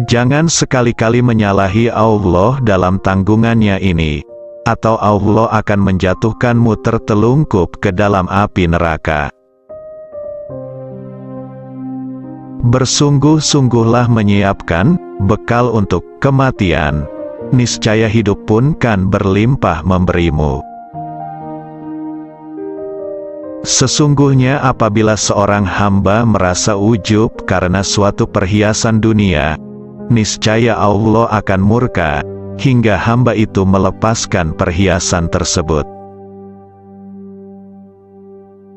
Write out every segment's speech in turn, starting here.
Jangan sekali-kali menyalahi Allah dalam tanggungannya ini, atau Allah akan menjatuhkanmu tertelungkup ke dalam api neraka. Bersungguh-sungguhlah menyiapkan bekal untuk kematian, niscaya hidup pun kan berlimpah memberimu. Sesungguhnya apabila seorang hamba merasa ujub karena suatu perhiasan dunia, niscaya Allah akan murka, hingga hamba itu melepaskan perhiasan tersebut.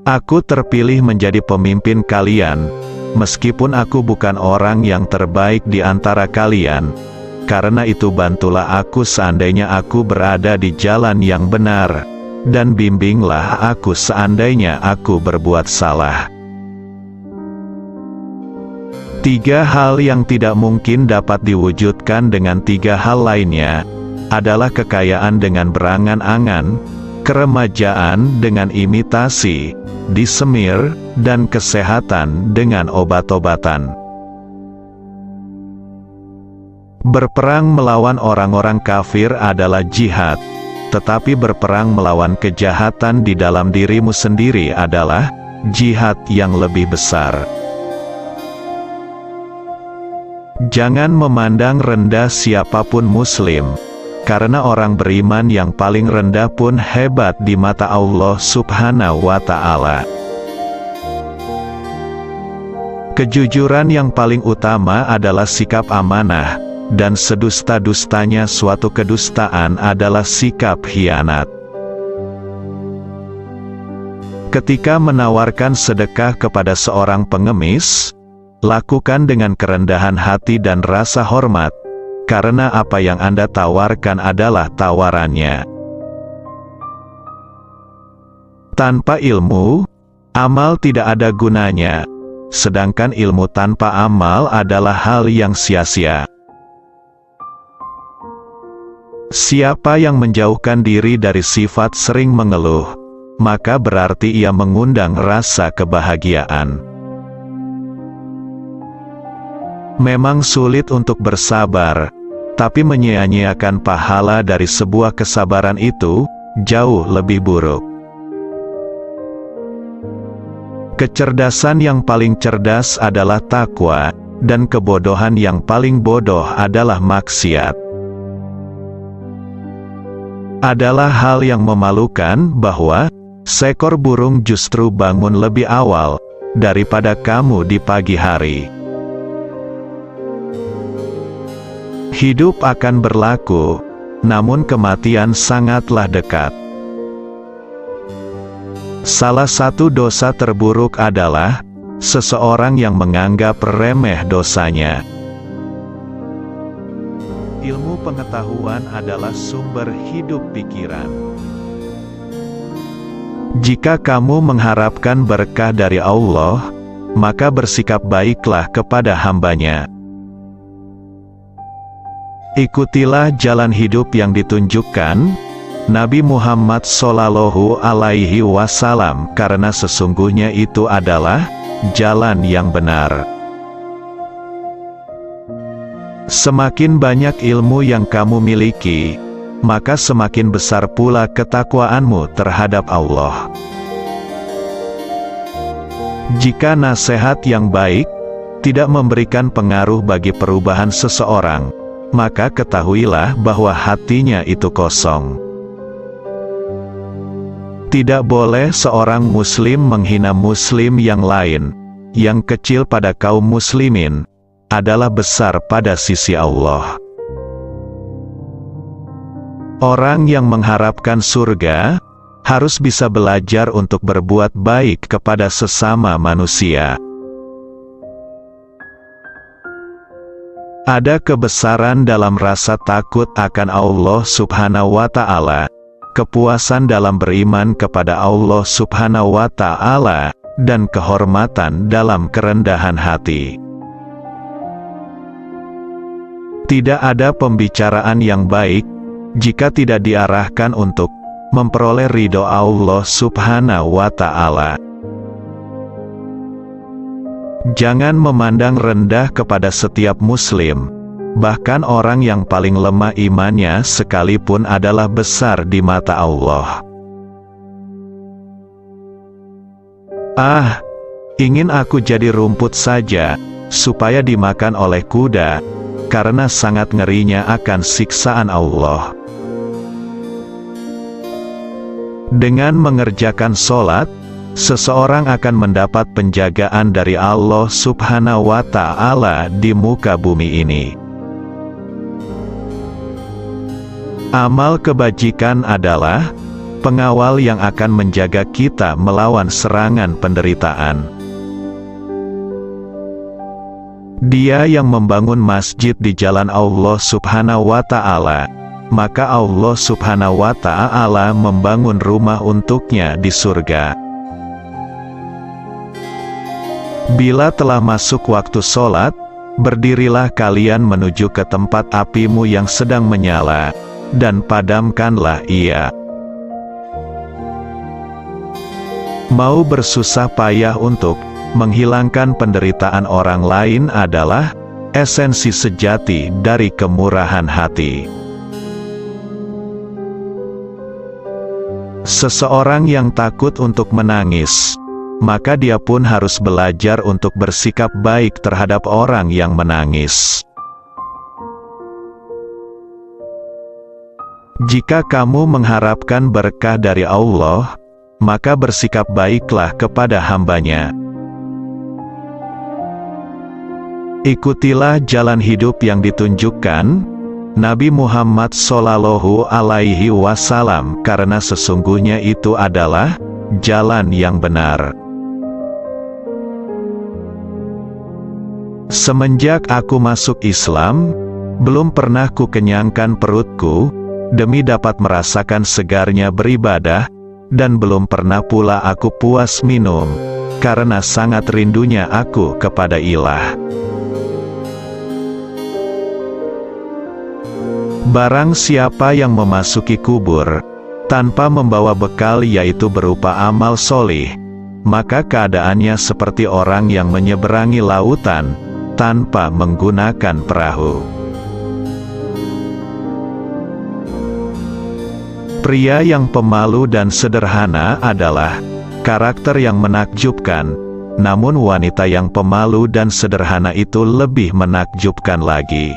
Aku terpilih menjadi pemimpin kalian, meskipun aku bukan orang yang terbaik di antara kalian. Karena itu bantulah aku seandainya aku berada di jalan yang benar, dan bimbinglah aku seandainya aku berbuat salah. 3 hal yang tidak mungkin dapat diwujudkan dengan 3 hal lainnya, adalah kekayaan dengan berangan-angan, keremajaan dengan imitasi, disemir, dan kesehatan dengan obat-obatan. Berperang melawan orang-orang kafir adalah jihad, tetapi berperang melawan kejahatan di dalam dirimu sendiri adalah jihad yang lebih besar. Jangan memandang rendah siapapun muslim, karena orang beriman yang paling rendah pun hebat di mata Allah Subhanahu wa Ta'ala. Kejujuran yang paling utama adalah sikap amanah, dan sedusta-dustanya suatu kedustaan adalah sikap khianat. Ketika menawarkan sedekah kepada seorang pengemis, lakukan dengan kerendahan hati dan rasa hormat, karena apa yang Anda tawarkan adalah tawarannya. Tanpa ilmu, amal tidak ada gunanya, sedangkan ilmu tanpa amal adalah hal yang sia-sia. Siapa yang menjauhkan diri dari sifat sering mengeluh, maka berarti ia mengundang rasa kebahagiaan. Memang sulit untuk bersabar, tapi menyia-nyiakan pahala dari sebuah kesabaran itu jauh lebih buruk. Kecerdasan yang paling cerdas adalah takwa, dan kebodohan yang paling bodoh adalah maksiat. Adalah hal yang memalukan bahwa seekor burung justru bangun lebih awal daripada kamu di pagi hari. Hidup akan berlaku, namun kematian sangatlah dekat. Salah satu dosa terburuk adalah seseorang yang menganggap remeh dosanya. Ilmu pengetahuan adalah sumber hidup pikiran. Jika kamu mengharapkan berkah dari Allah, maka bersikap baiklah kepada hamba-Nya. Ikutilah jalan hidup yang ditunjukkan Nabi Muhammad Shallallahu Alaihi Wasallam, karena sesungguhnya itu adalah jalan yang benar. Semakin banyak ilmu yang kamu miliki, maka semakin besar pula ketakwaanmu terhadap Allah. Jika nasihat yang baik tidak memberikan pengaruh bagi perubahan seseorang, maka ketahuilah bahwa hatinya itu kosong. Tidak boleh seorang muslim menghina muslim yang lain. Yang kecil pada kaum muslimin adalah besar pada sisi Allah. Orang yang mengharapkan surga harus bisa belajar untuk berbuat baik kepada sesama manusia. Ada kebesaran dalam rasa takut akan Allah Subhanahu wa Ta'ala, kepuasan dalam beriman kepada Allah Subhanahu wa Ta'ala, dan kehormatan dalam kerendahan hati. Tidak ada pembicaraan yang baik jika tidak diarahkan untuk memperoleh ridho Allah Subhanahu wa Ta'ala. Jangan memandang rendah kepada setiap muslim, Bahkan orang yang paling lemah imannya sekalipun adalah besar di mata Allah. Ah, ingin aku jadi rumput saja, supaya dimakan oleh kuda, karena sangat ngerinya akan siksaan Allah. Dengan mengerjakan sholat, seseorang akan mendapat penjagaan dari Allah Subhanahu wa Ta'ala di muka bumi ini. Amal kebajikan adalah pengawal yang akan menjaga kita melawan serangan penderitaan. Dia yang membangun masjid di jalan Allah Subhanahu wa Ta'ala, maka Allah Subhanahu wa Ta'ala membangun rumah untuknya di surga. Bila telah masuk waktu sholat, berdirilah kalian menuju ke tempat apimu yang sedang menyala, dan padamkanlah ia. Mau bersusah payah untuk menghilangkan penderitaan orang lain adalah esensi sejati dari kemurahan hati. Seseorang yang takut untuk menangis, maka dia pun harus belajar untuk bersikap baik terhadap orang yang menangis. Jika kamu mengharapkan berkah dari Allah, maka bersikap baiklah kepada hamba-Nya. Ikutilah jalan hidup yang ditunjukkan Nabi Muhammad Shallallahu Alaihi Wasallam, karena sesungguhnya itu adalah jalan yang benar. Semenjak aku masuk Islam, belum pernah ku kenyangkan perutku, demi dapat merasakan segarnya beribadah, dan belum pernah pula aku puas minum, karena sangat rindunya aku kepada Ilah. Barang siapa yang memasuki kubur, tanpa membawa bekal yaitu berupa amal solih, maka keadaannya seperti orang yang menyeberangi lautan, tanpa menggunakan perahu. Pria yang pemalu dan sederhana adalah karakter yang menakjubkan, namun wanita yang pemalu dan sederhana itu lebih menakjubkan lagi.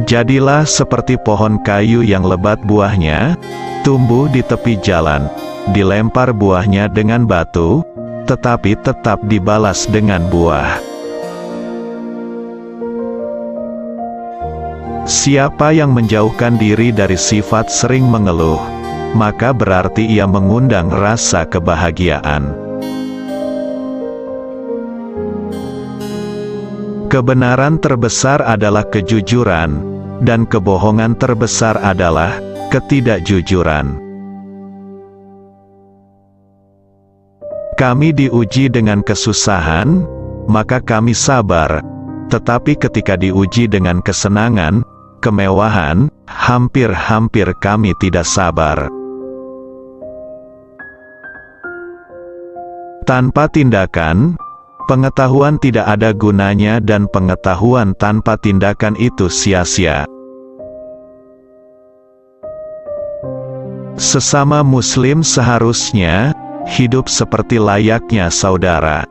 Jadilah seperti pohon kayu yang lebat buahnya, tumbuh di tepi jalan, dilempar buahnya dengan batu, tetapi tetap dibalas dengan buah. Siapa yang menjauhkan diri dari sifat sering mengeluh, maka berarti ia mengundang rasa kebahagiaan. Kebenaran terbesar adalah kejujuran, dan kebohongan terbesar adalah ketidakjujuran. Kami diuji dengan kesusahan, maka kami sabar, tetapi ketika diuji dengan kesenangan, kemewahan, hampir-hampir kami tidak sabar. Tanpa tindakan, pengetahuan tidak ada gunanya, dan pengetahuan tanpa tindakan itu sia-sia. Sesama Muslim seharusnya hidup seperti layaknya saudara.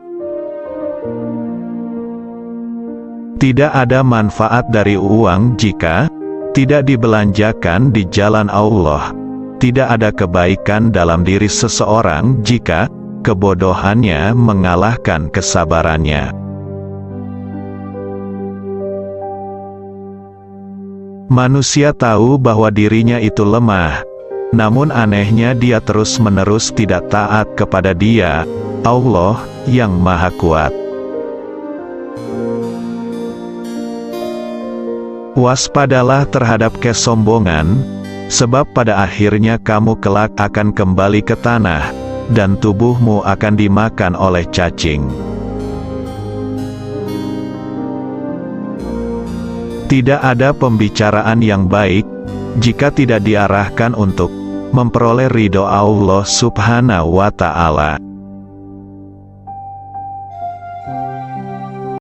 Tidak ada manfaat dari uang jika tidak dibelanjakan di jalan Allah. Tidak ada kebaikan dalam diri seseorang jika kebodohannya mengalahkan kesabarannya. Manusia tahu bahwa dirinya itu lemah, namun anehnya dia terus-menerus tidak taat kepada Dia, Allah, yang Maha Kuat. Waspadalah terhadap kesombongan, sebab pada akhirnya kamu kelak akan kembali ke tanah, dan tubuhmu akan dimakan oleh cacing. Tidak ada pembicaraan yang baik, jika tidak diarahkan untuk memperoleh ridho Allah Subhanahu wa Ta'ala.